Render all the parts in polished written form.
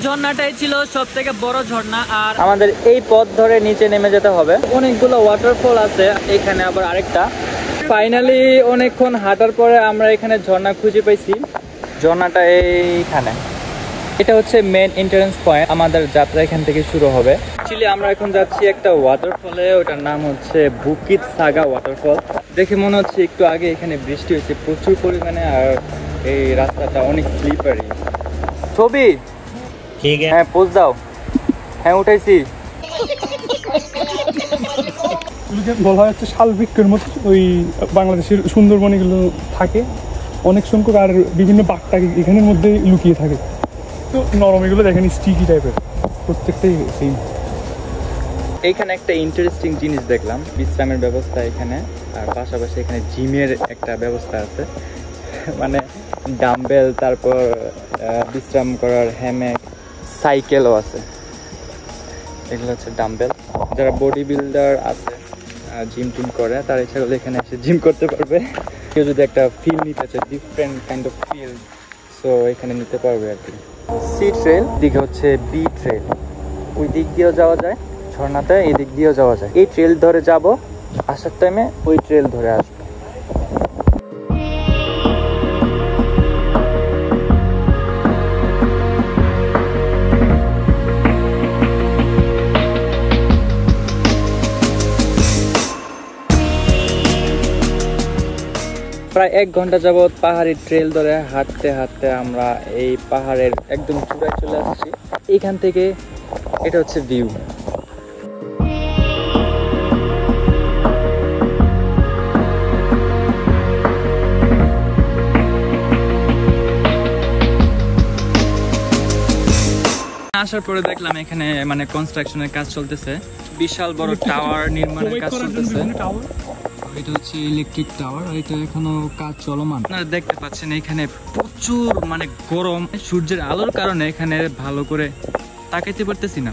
ঝর্ণাটাই ছিল সব থেকে বড় ঝর্ণা। আর আমাদের এই পথ ধরে নিচে নেমে যেতে হবে। অনেকগুলো ওয়াটারফল আছে এখানে, আবার আরেকটা। ফাইনালি অনেকক্ষণ হাঁটার পরে আমরা এখানে ঝর্ণা খুঁজে পাইছি। ঝর্ণাটা এইখানে, এটা হচ্ছে মেন এন্ট্রান্স পয়েন্ট। আমাদের যাত্রা এখান থেকে শুরু হবে। অ্যাকচুয়ালি আমরা এখন যাচ্ছি একটা ওয়াটারফলে, ওটার নাম হচ্ছে বুকিত সাগা ওয়াটারফল। দেখে মনে হচ্ছে একটু আগে এখানে বৃষ্টি হয়েছে প্রচুর পরিমাণে, আর এই রাস্তাটা অনেক স্লিপারি। ছবি ঠিক আছে, হ্যাঁ পোজ দাও। হ্যাঁ উঠাইছি। বলা হচ্ছে শালবৃক্ষের মতো ওই বাংলাদেশের সুন্দরবনগুলো থাকে অনেক সংখ্যক, আর বিভিন্ন বাঘটাকে এখানের মধ্যে লুকিয়ে থাকে। তো নরম এগুলো দেখেন স্টিকি টাইপের, প্রত্যেকটাই সেম। এইখানে একটা ইন্টারেস্টিং জিনিস দেখলাম, বিশ্রামের ব্যবস্থা এখানে, আর পাশাপাশি এখানে জিমের একটা ব্যবস্থা আছে। মানে ডাম্বেল, তারপর বিশ্রাম করার হ্যামেক, সাইকেলও আছে। এগুলো হচ্ছে ডাম্বেল। যারা বডি বিল্ডার আছে, জিম টিম করে, তারা ইচ্ছা করলে এখানে এসে জিম করতে পারবে। কেউ যদি একটা ফিল নিতে চায়, different kind of feel, so এখানে নিতে পারবে আর কি। সি ট্রেল, দিকে হচ্ছে বি ট্রেল। ওই দিক দিয়েও যাওয়া যায় ঝর্ণাতে, এই দিক দিয়েও যাওয়া যায়। এই ট্রেল ধরে যাব, আসার টাইমে ওই ট্রেল ধরে আসবো। প্রায় 1 ঘন্টা যাবৎ পাহাড়ি ট্রেল ধরে হাঁটতে হাঁটতে আমরা এই পাহাড়ের একদম চূড়ায় চলে আসছি। এইখান থেকে এটা হচ্ছে ভিউ। আসার পরে দেখলাম এখানে মানে কনস্ট্রাকশনের কাজ চলতেছে, বিশাল বড় টাওয়ার নির্মাণের কাজ চলতেছে। এটা হচ্ছে ইলেকট্রিক টাওয়ার, এটা এখনো কাজ চলমান। আপনারা দেখতে পাচ্ছেন এখানে প্রচুর মানে গরম, সূর্যের আলোর কারণে এখানে ভালো করে তাকাইতে পারতেছি না।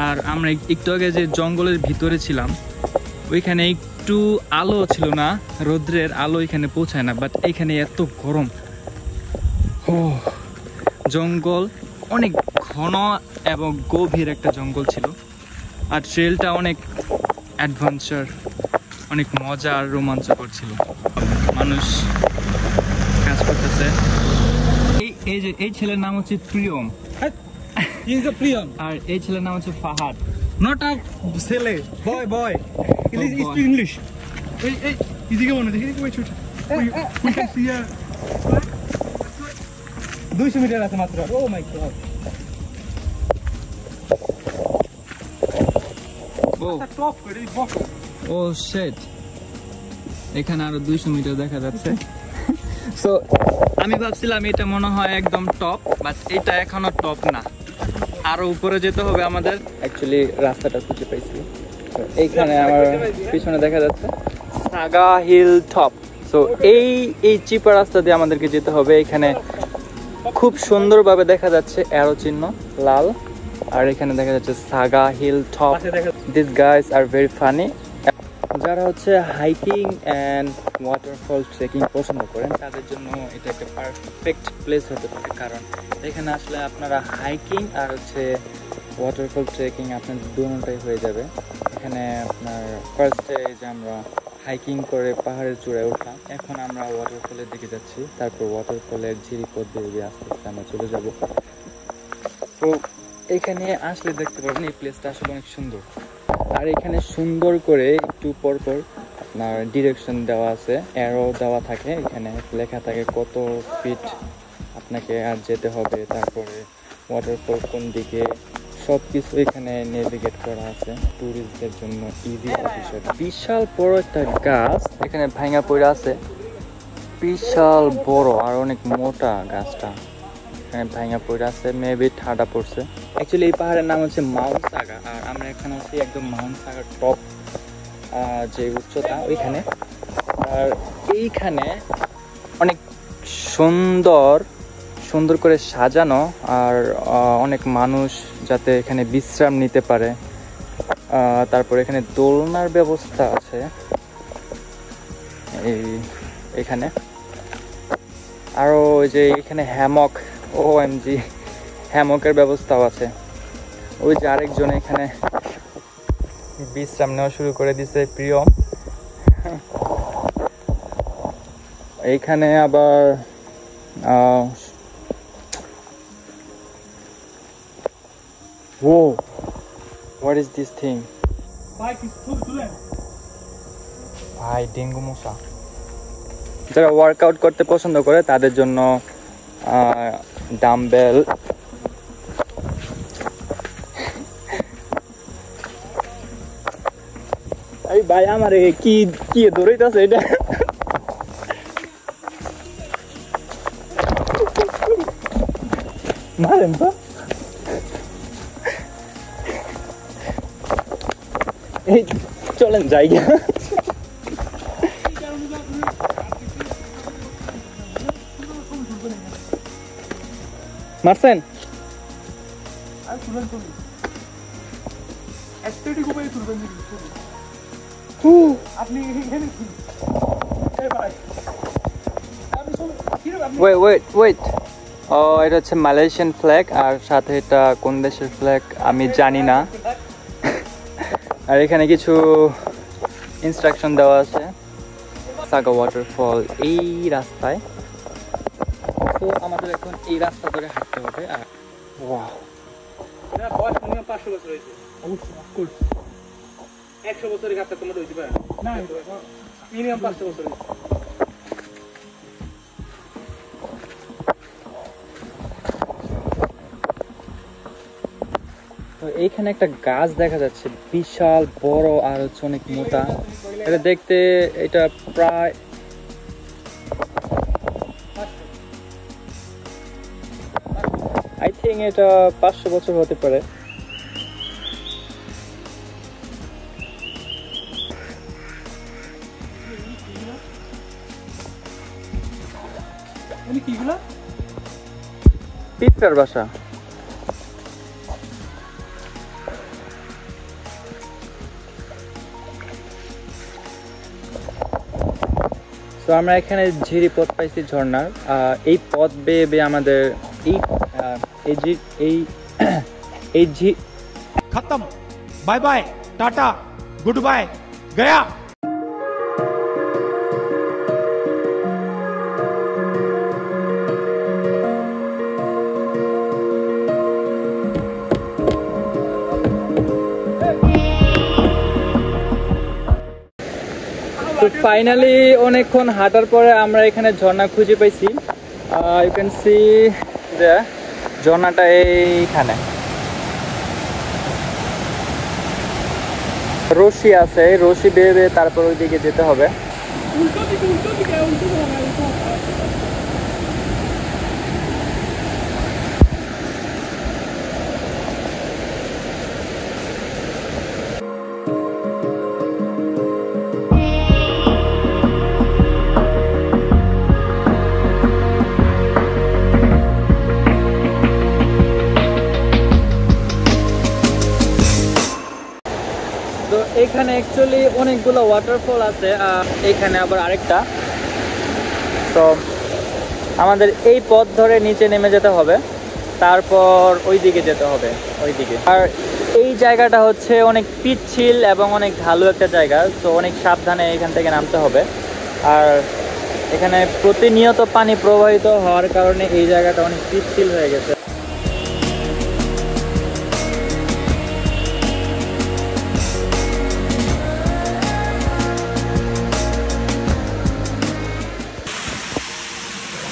আর আমরা একটু আগে যে জঙ্গলের ভিতরে ছিলাম, ওইখানে একটু আলো ছিল না, রৌদ্রের আলো এখানে পৌঁছায় না, বাট এখানে এত গরম। জঙ্গল অনেক ঘন এবং গভীর একটা জঙ্গল ছিল। আর ট্রেলটা অনেক অ্যাডভেঞ্চার, অনেক মজা আর রোমাঞ্চকর ছিল। মানুষ কাজ করতেছে। এই ছেলের নাম হচ্ছে প্রিয়ম, আর এই ছেলের নাম হচ্ছে ফাহাদ। নট আ ছেলে, বয় বয়। Speak English. এই এদিকে মনে দেখি কই ছোট। উই ক্যান সি 200 মিটার আছে মাত্র। ও মাই গড। ও শিট, এখানে আরো 200 মিটার দেখা যাচ্ছে। সো আমি ভাবছিলাম এটা মনে হয় একদম টপ, বাট এটা এখনো টপ না, আরো উপরে যেতে হবে আমাদের। অ্যাকচুয়ালি রাস্তাটা খুঁজে পাইছি, এইখানে আমার পিছনে দেখা যাচ্ছে সাগা হিল টপ। সো এই চিপা রাস্তা দিয়ে আমাদেরকে যেতে হবে। এখানে খুব সুন্দরভাবে দেখা যাচ্ছে অ্যারো চিহ্ন লাল, আর এখানে দেখা যাচ্ছে সাগা hill top. This guys are very funny. যারা হচ্ছে হাইকিং অ্যান্ড ওয়াটারফল ট্রেকিং পছন্দ করেন, তাদের জন্য এটা একটা পারফেক্ট প্লেস হতে পারে, কারণ এখানে আসলে আপনারা হাইকিং আর হচ্ছে ওয়াটারফল ট্রেকিং আপনার দুটোটাই হয়ে যাবে। এখানে আপনার ফার্স্টে যে আমরা হাইকিং করে পাহাড়ের চূড়ায় উঠলাম, এখন আমরা ওয়াটারফলের দিকে যাচ্ছি, তারপর ওয়াটারফলের ঝিরিপথ দিয়ে আস্তে আস্তে আমরা চলে যাব। তো এখানে আসলে দেখতে পারবেন এই প্লেসটা আসলে অনেক সুন্দর। আর এখানে সুন্দর করে একটু পরপর আপনার ডিরেকশন দেওয়া আছে, অ্যারো দেওয়া থাকে, এখানে লেখা থাকে কত ফিট আপনাকে আর যেতে হবে, তারপরে ওয়াটারফল কোন দিকে, সব কিছু এখানে নেভিগেট করা আছে ট্যুরিস্টদের জন্য ইজি অফিসার। বিশাল বড় একটা গাছ এখানে ভাঙা পড়ে আছে, বিশাল বড় আর অনেক মোটা গাছটা এখানে ভাঙা পড়ে আছে, মেবি ঠাডা পড়ছে। অ্যাকচুয়ালি এই পাহাড়ের নাম হচ্ছে মাউন্ট সাগা, আর আমরা এখানে আছি একদম মাউন্ট সাগার টপ যে উচ্চতা ওইখানে। আর এইখানে অনেক সুন্দর সুন্দর করে সাজানো, আর অনেক মানুষ যাতে এখানে বিশ্রাম নিতে পারে। তারপর এখানে দোলনার ব্যবস্থা আছে এখানে, আরও ওই যে এখানে হ্যামক, OMG হ্যামকের ব্যবস্থাও আছে। ওই যে আরেকজন এখানে বিশ্রাম নেওয়া শুরু করে দিছে প্রিয়ম। এইখানে আবার Whoa, what is this thing? ভাই ডেঙ্গু মশা। যারা ওয়ার্কআউট করতে পছন্দ করে তাদের জন্য ডাম্বেল, এই ভাই আমার কি কি দৌড়াইতেছে এটা? মারেন তো। এই চলেন জায়গা। মারছেন? ওয়েট, এটা হচ্ছে মালয়েশিয়ান ফ্ল্যাগ, আর সাথে এটা কোন দেশের ফ্ল্যাগ আমি জানি না। আর এখানে কিছু ইনস্ট্রাকশন দেওয়া আছে। সাগা ওয়াটারফল এই রাস্তায়, তো আমাদের এখন এই রাস্তা ধরে হাঁটতে হবে। আর ওয়াও, এটা বয়স মিনিমাম 500 বছর হয়েছে। অবশ্যই, অফকোর্স 100 বছরের গাছটা তোমার হইতে পারে না, মিনিমাম 500 বছর হয়েছে। তো এইখানে একটা গাছ দেখা যাচ্ছে, বিশাল বড় আর হচ্ছে অনেক মোটা। এটা দেখতে এটা প্রায় আই থিঙ্ক এটা 500 বছর হতে পারে। পিঁপড়ার বাসা। তো আমরা এখানে ঝিরি পথ পাইছি ঝর্ণার। এই পথ বেয়ে বেয়ে আমাদের এই खत्म, bye bye, tata, goodbye, गया। তো ফাইনালি অনেকক্ষণ হাঁটার পরে আমরা এখানে ঝর্ণা খুঁজে পাইছি। ইউ ক্যান সি যে ঝর্ণাটা এইখানে রশি আছে, রশি বেয়ে বেয়ে তারপর ওই দিকে যেতে হবে। তো এখানে অ্যাকচুয়ালি অনেকগুলো ওয়াটারফল আছে, এখানে আবার আরেকটা। তো আমাদের এই পথ ধরে নিচে নেমে যেতে হবে, তারপর ওই দিকে যেতে হবে, ওই দিকে। আর এই জায়গাটা হচ্ছে অনেক পিচ্ছিল এবং অনেক ঢালু একটা জায়গা, তো অনেক সাবধানে এখান থেকে নামতে হবে। আর এখানে প্রতিনিয়ত পানি প্রবাহিত হওয়ার কারণে এই জায়গাটা অনেক পিচ্ছিল হয়ে গেছে।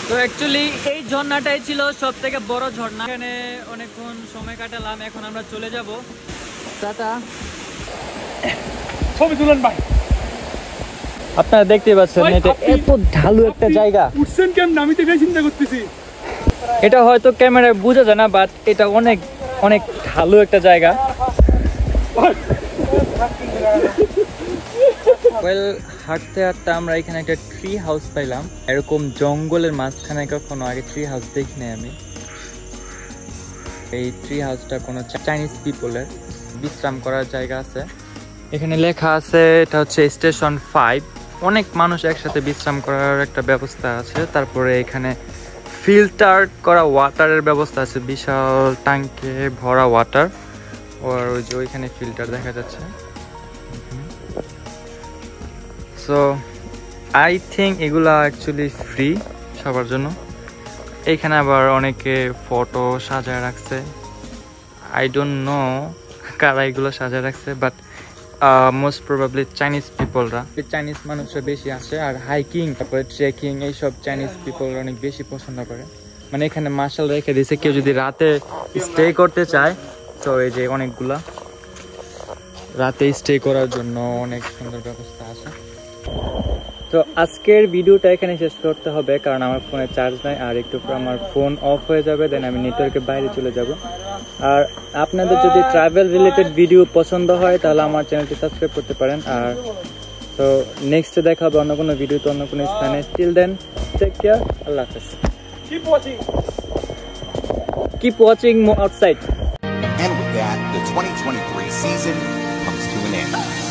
তো অ্যাকচুয়ালি এই ঝর্ণাটাই ছিল সব থেকে বড় ঝর্ণা। এখানে অনেকক্ষণ সময় কাটালাম, এখন আমরা চলে যাব। টাটা। ছবি তুলেন ভাই। আপনারা দেখতেই পাচ্ছেন এটা এত ঢালু একটা জায়গা। উঠছেন কেমন আমি তো এটাই চিন্তা করতেছি। এটা হয়তো ক্যামেরায় বোঝা যায় না, বাট এটা অনেক অনেক ঢালু একটা জায়গা। ওয়েল, হাঁটতে হাঁটতে আমরা এখানে একটা ট্রি হাউস পাইলাম। এরকম জঙ্গলের মাঝখানে কখনো আগে ট্রি হাউস দেখিনি আমি। এই ট্রি হাউসটা কোনো চাইনিজ পিপলের বিশ্রাম করার জায়গা আছে। এখানে লেখা আছে এটা হচ্ছে স্টেশন 5। অনেক মানুষ একসাথে বিশ্রাম করার একটা ব্যবস্থা আছে। তারপরে এখানে ফিল্টার করা ওয়াটারের ব্যবস্থা আছে, বিশাল ট্যাঙ্কে ভরা ওয়াটার। আর ওই যে ওইখানে ফিল্টার দেখা যাচ্ছে। সো আই থিঙ্ক এগুলা অ্যাকচুয়ালি ফ্রি সবার জন্য। এইখানে আবার অনেকে ফটো সাজায় রাখছে, আই ডোন্ট নো কারা এগুলো সাজায় রাখছে, বাট মোস্ট প্রবাবলি চাইনিজ পিপলরা, চাইনিজ মানুষরা বেশি আসে। আর হাইকিং, তারপরে ট্রেকিং, এইসব চাইনিজ পিপলরা অনেক বেশি পছন্দ করে। মানে এখানে মার্শাল রেখে দিয়েছে, কেউ যদি রাতে স্টে করতে চায় তো এই যে অনেকগুলা রাতে স্টে করার জন্য অনেক সুন্দর ব্যবস্থা আছে। তো আজকের ভিডিওটা এখানে শেষ করতে হবে, কারণ আমার ফোনে চার্জ নাই, আর একটু পর আমার ফোন অফ হয়ে যাবে, দেন আমি নেটওয়ার্কের বাইরে চলে যাব। আর আপনাদের যদি ট্রাভেল রিলেটেড ভিডিও পছন্দ হয় তাহলে আমার চ্যানেলটি সাবস্ক্রাইব করতে পারেন। আর তো নেক্সট দেখা হবে অন্য কোনো ভিডিওতে, অন্য কোনো স্থানে। টিল দেন, টেক কেয়ার, আল্লাহ হাফেজ। Keep watching more outside. And with that, the 2023 season comes to an end.